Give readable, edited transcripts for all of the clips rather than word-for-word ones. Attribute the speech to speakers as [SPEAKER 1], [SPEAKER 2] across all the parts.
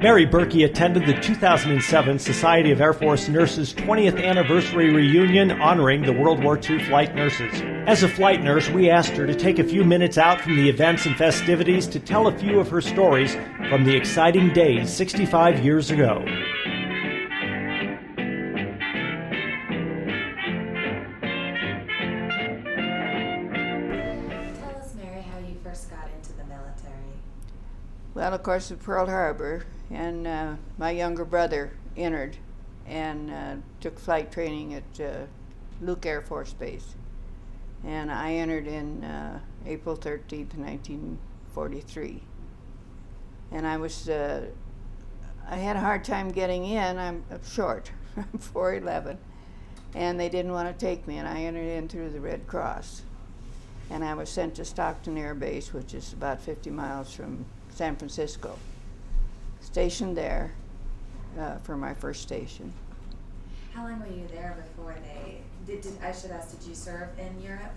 [SPEAKER 1] Mary Bjerke attended the 2007 Society of Air Force Nurses 20th anniversary reunion honoring the World War II flight nurses. As a flight nurse, we asked her to take a few minutes out from the events and festivities to tell a few of her stories from the exciting days 65 years ago.
[SPEAKER 2] Tell us, Mary, how you first got into the military.
[SPEAKER 3] Well, of course, at Pearl Harbor, and my younger brother entered and took flight training at Luke Air Force Base. And I entered in April 13th, 1943. And I had a hard time getting in. I'm short, I'm 4'11", and they didn't want to take me, and I entered in through the Red Cross. And I was sent to Stockton Air Base, which is about 50 miles from San Francisco. Stationed there for my first station.
[SPEAKER 2] How long were you there before they did I should ask, did you serve in Europe?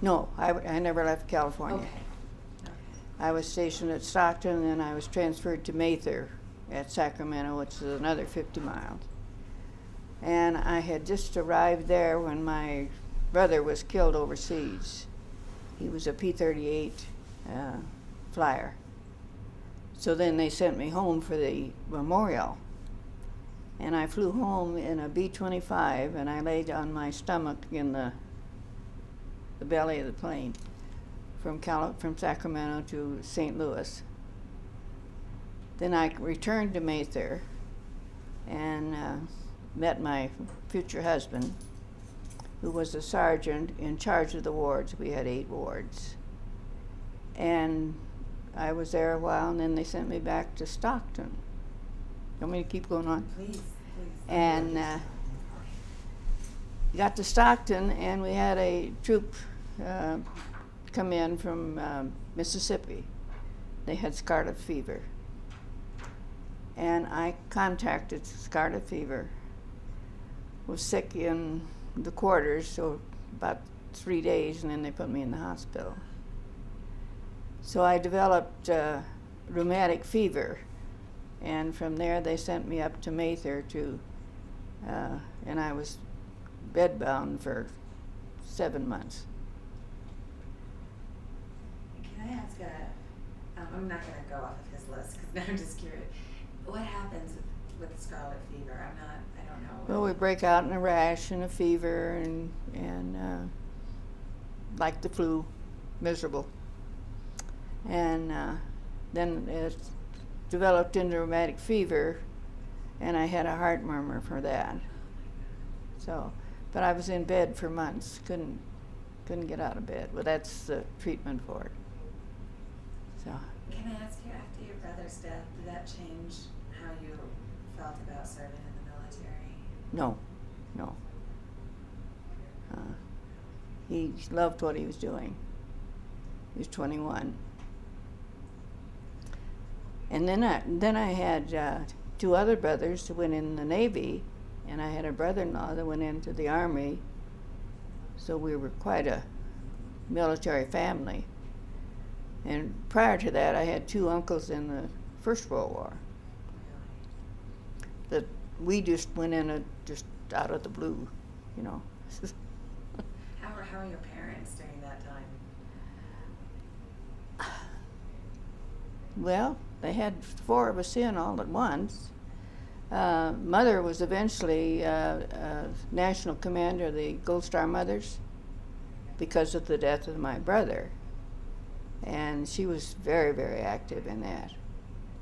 [SPEAKER 3] No, I never left California.
[SPEAKER 2] Okay.
[SPEAKER 3] I was stationed at Stockton, and then I was transferred to Mather at Sacramento, which is another 50 miles. And I had just arrived there when my brother was killed overseas. He was a P-38 flyer. So then they sent me home for the memorial. And I flew home in a B-25, and I laid on my stomach in the belly of the plane from Sacramento to St. Louis. Then I returned to Mather and met my future husband, who was a sergeant in charge of the wards. We had 8 wards. And I was there a while, and then they sent me back to Stockton. You want me to keep going on?
[SPEAKER 2] Please.
[SPEAKER 3] And got to Stockton, and we had a troop come in from Mississippi. They had scarlet fever. And I contracted scarlet fever. Was sick in the quarters, so about 3 days, and then they put me in the hospital. So I developed rheumatic fever, and from there they sent me up to Mather and I was bedbound for 7 months.
[SPEAKER 2] Can I ask I'm not going to go off of his list because now I'm just curious. What happens with scarlet fever? I don't know.
[SPEAKER 3] Well, we break out in a rash and a fever and like the flu, miserable. And then it developed into rheumatic fever, and I had a heart murmur for that. So, but I was in bed for months, couldn't get out of bed. Well, that's the treatment for it. So.
[SPEAKER 2] Can I ask you, after your brother's death, did that change how you felt about serving in the military?
[SPEAKER 3] No. He loved what he was doing. He was 21. And then I had 2 other brothers who went in the Navy, and I had a brother-in-law that went into the Army. So we were quite a military family. And prior to that, I had 2 uncles in the First World War. That we just went in just out of the blue, you know.
[SPEAKER 2] How were your parents during that time?
[SPEAKER 3] Well, they had 4 of us in all at once. Mother was eventually national commander of the Gold Star Mothers because of the death of my brother. And she was very, very active in that.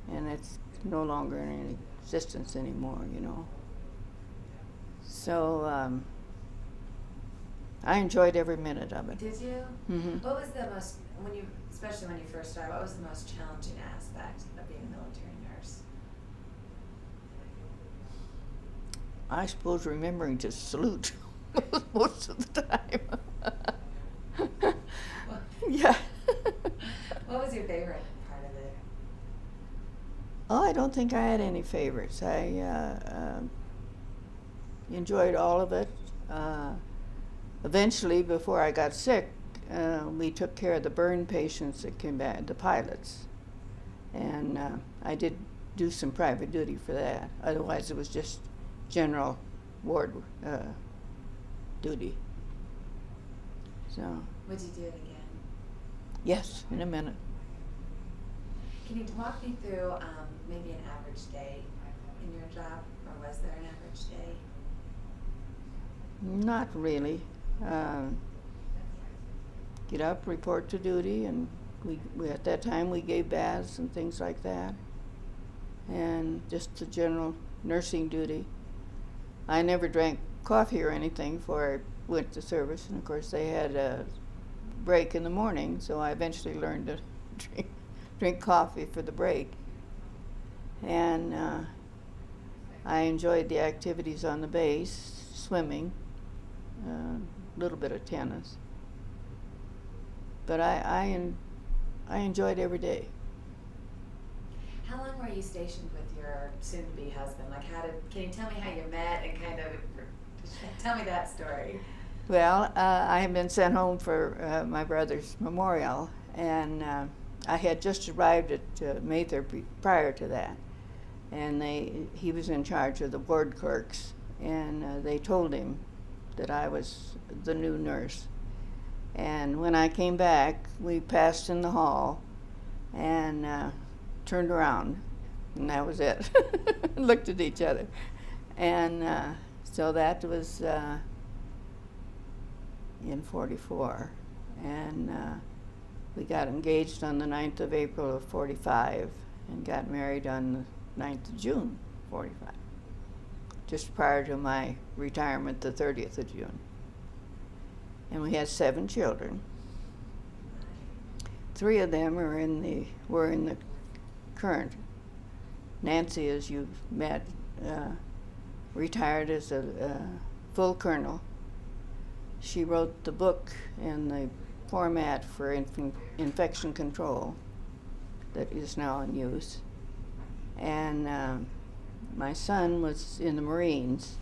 [SPEAKER 3] And it's no longer in existence anymore, you know. So I enjoyed every minute of it.
[SPEAKER 2] Did you?
[SPEAKER 3] Mm-hmm.
[SPEAKER 2] What was the most, especially when you first started, what was the most challenging aspect of being a military nurse?
[SPEAKER 3] I suppose remembering to salute most of the time. Yeah.
[SPEAKER 2] What was your favorite part of it?
[SPEAKER 3] Oh, I don't think I had any favorites. I enjoyed all of it. Eventually, before I got sick, we took care of the burn patients that came back, the pilots. And I did do some private duty for that. Otherwise, it was just general ward duty. So,
[SPEAKER 2] Would you do it again?
[SPEAKER 3] yes, in a minute.
[SPEAKER 2] Can you walk me through maybe an average day in your job, or was there an average day?
[SPEAKER 3] Not really. Get up, report to duty, and we at that time we gave baths and things like that, and just the general nursing duty. I never drank coffee or anything before I went to service, and of course they had a break in the morning, so I eventually learned to drink coffee for the break. And I enjoyed the activities on the base, swimming, a little bit of tennis. But I enjoyed every day.
[SPEAKER 2] How long were you stationed with your soon-to-be husband? Like, can you tell me how you met and kind of tell me that story?
[SPEAKER 3] Well, I had been sent home for my brother's memorial, and I had just arrived at Mather prior to that, and he was in charge of the ward clerks, and they told him that I was the new nurse. And when I came back, we passed in the hall and turned around, and that was it. Looked at each other. And so that was in 44. And we got engaged on the 9th of April of 45 and got married on the 9th of June 45, just prior to my retirement, the 30th of June. And we had 7 children. 3 of them were in the current. Nancy, as you've met, retired as a full colonel. She wrote the book and the format for infection control that is now in use. And my son was in the Marines.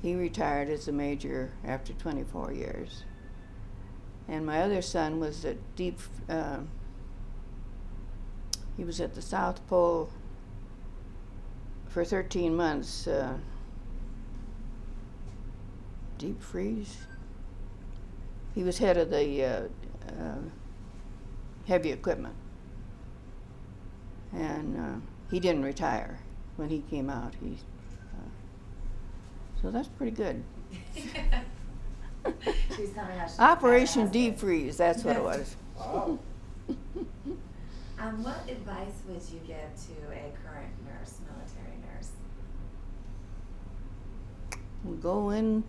[SPEAKER 3] He retired as a major after 24 years. And my other son was at he was at the South Pole for 13 months. Deep freeze? He was head of the heavy equipment. And he didn't retire when he came out. So that's pretty good.
[SPEAKER 2] She's telling us.
[SPEAKER 3] Operation Deep Freeze, that's what it was.
[SPEAKER 4] Wow.
[SPEAKER 2] What advice would you give to a current nurse, military nurse?
[SPEAKER 3] Go in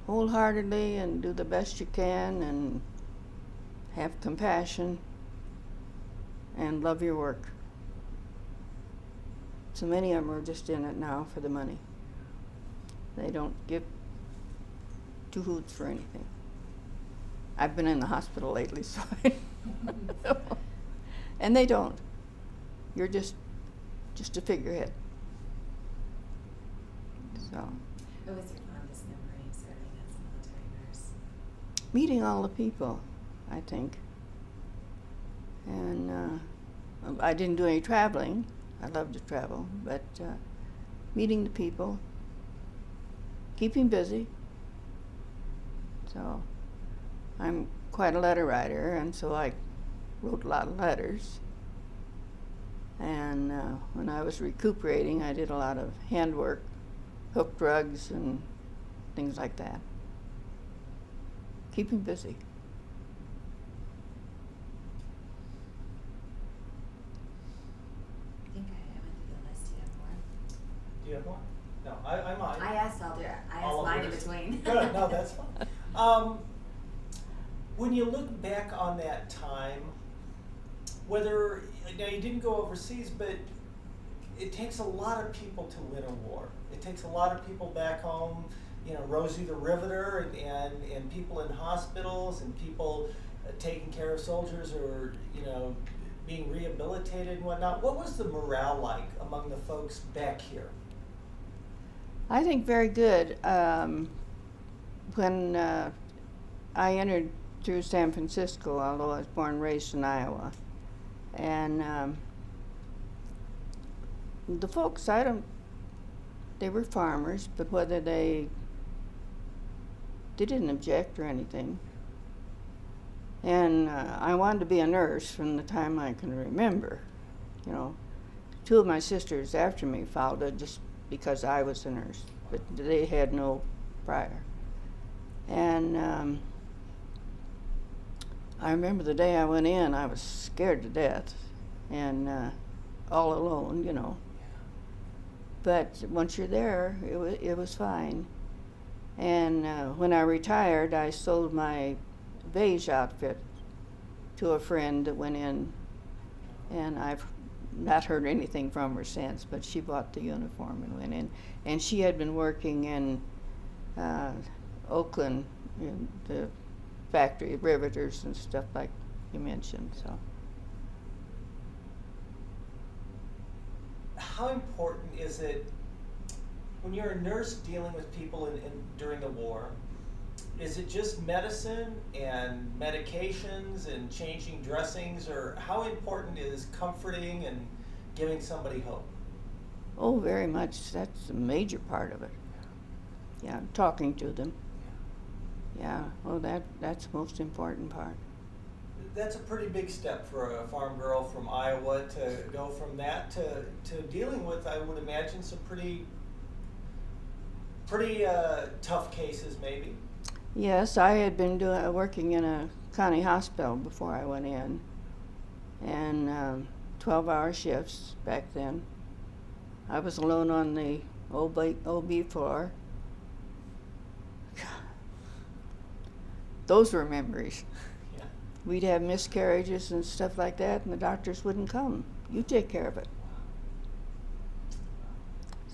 [SPEAKER 3] wholeheartedly and do the best you can and have compassion and love your work. So many of them are just in it now for the money. They don't give 2 hoots for anything. I've been in the hospital lately, so and they don't. You're just a figurehead. So.
[SPEAKER 2] What was your fondest memory of serving as a military nurse?
[SPEAKER 3] Meeting all the people, I think. And I didn't do any traveling. I love to travel, but meeting the people, keeping busy. So I'm quite a letter writer, and so I wrote a lot of letters. And when I was recuperating, I did a lot of handwork, hooked rugs and things like that. Keeping busy.
[SPEAKER 2] I think I went through the list. Do you have more?
[SPEAKER 4] Do you have one? No, I might.
[SPEAKER 2] I asked, I'll do it. I
[SPEAKER 4] All
[SPEAKER 2] asked
[SPEAKER 4] of
[SPEAKER 2] mine in
[SPEAKER 4] yours.
[SPEAKER 2] between.
[SPEAKER 4] Good, no, that's fine. When you look back on that time, whether, now you didn't go overseas, but it takes a lot of people to win a war. It takes a lot of people back home, you know, Rosie the Riveter and people in hospitals and people taking care of soldiers or, you know, being rehabilitated and whatnot. What was the morale like among the folks back here?
[SPEAKER 3] I think very good. When I entered through San Francisco, although I was born and raised in Iowa, and The folks, they were farmers, but whether they didn't object or anything. And I wanted to be a nurse from the time I can remember. You know, two of my sisters after me followed it just because I was a nurse, but they had no prior. And I remember the day I went in, I was scared to death, and all alone, you know. But once you're there, it was fine. And when I retired, I sold my beige outfit to a friend that went in, and I've not heard anything from her since, but she bought the uniform and went in. And she had been working in Oakland, in the factory of riveters and stuff like you mentioned, so.
[SPEAKER 4] How important is it when you're a nurse dealing with people during the war? Is it just medicine and medications and changing dressings, or how important is comforting and giving somebody hope?
[SPEAKER 3] Oh, very much. That's a major part of it. Yeah, talking to them. Yeah, well, that's the most important part.
[SPEAKER 4] That's a pretty big step for a farm girl from Iowa to go from that to dealing with, I would imagine, some pretty tough cases maybe.
[SPEAKER 3] Yes, I had been working in a county hospital before I went in, and 12-hour shifts back then. I was alone on the OB floor. Those were memories.
[SPEAKER 4] Yeah.
[SPEAKER 3] We'd have miscarriages and stuff like that, and the doctors wouldn't come. You take care of it.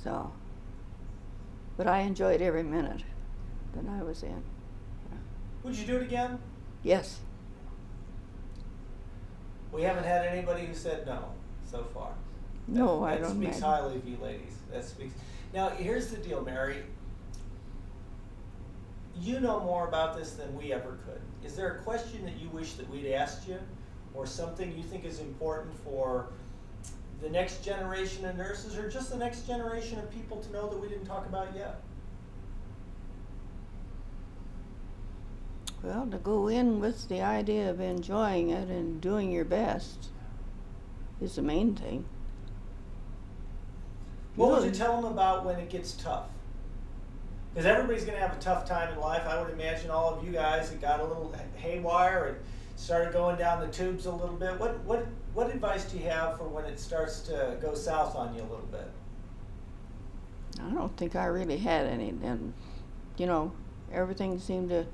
[SPEAKER 3] So, but I enjoyed every minute that I was in.
[SPEAKER 4] Would you do it again?
[SPEAKER 3] Yes.
[SPEAKER 4] We haven't had anybody who said no so far.
[SPEAKER 3] No, I
[SPEAKER 4] that
[SPEAKER 3] don't
[SPEAKER 4] speaks
[SPEAKER 3] imagine.
[SPEAKER 4] highly of you ladies. That speaks. Now, here's the deal, Mary. You know more about this than we ever could. Is there a question that you wish that we'd asked you, or something you think is important for the next generation of nurses, or just the next generation of people to know that we didn't talk about yet?
[SPEAKER 3] Well, to go in with the idea of enjoying it and doing your best is the main thing.
[SPEAKER 4] What would you tell them about when it gets tough? Because everybody's going to have a tough time in life. I would imagine all of you guys that got a little haywire and started going down the tubes a little bit. What advice do you have for when it starts to go south on you a little bit?
[SPEAKER 3] I don't think I really had any. And, you know, everything seemed to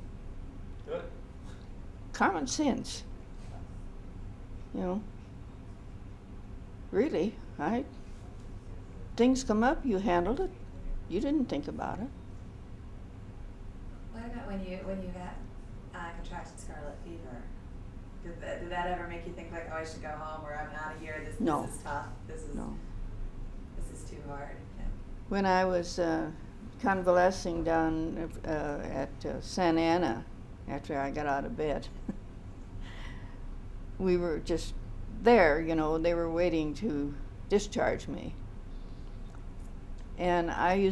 [SPEAKER 4] Good.
[SPEAKER 3] common sense. You know, really, things come up, you handled it. You didn't think about it.
[SPEAKER 2] What about when you got contracted scarlet fever? Did that ever make you think like, oh, I should go home, or I'm out of here? This is tough. This is too hard. Yeah.
[SPEAKER 3] When I was convalescing down at Santa Ana after I got out of bed, we were just there, you know, they were waiting to discharge me. And I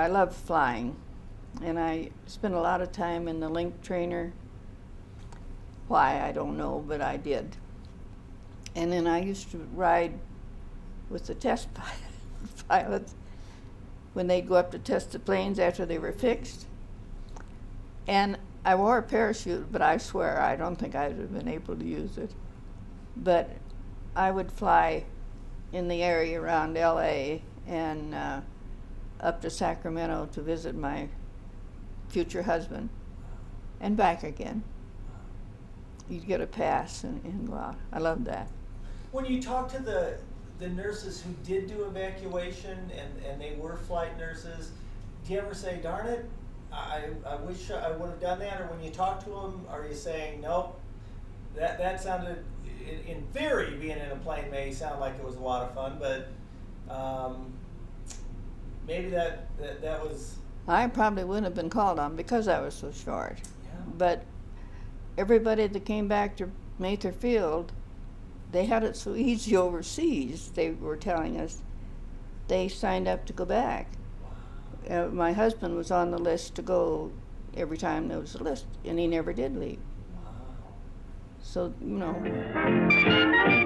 [SPEAKER 3] love flying, and I spent a lot of time in the link trainer. Why, I don't know, but I did. And then I used to ride with the test pilots when they'd go up to test the planes after they were fixed. And I wore a parachute, but I swear I don't think I'd have been able to use it. But I would fly in the area around LA and up to Sacramento to visit my future husband and back again. You'd get a pass and go out. I loved that.
[SPEAKER 4] When you talk to the nurses who did do evacuation and they were flight nurses, do you ever say, darn it, I wish I would have done that? Or when you talk to them, are you saying, nope, that sounded, in theory, being in a plane may sound like it was a lot of fun, but maybe that was...
[SPEAKER 3] I probably wouldn't have been called on because I was so short.
[SPEAKER 4] Yeah.
[SPEAKER 3] But everybody that came back to Mather Field, they had it so easy overseas, they were telling us. they signed up to go back. My husband was on the list to go every time there was a list, and he never did leave.
[SPEAKER 4] Wow.
[SPEAKER 3] So, you know.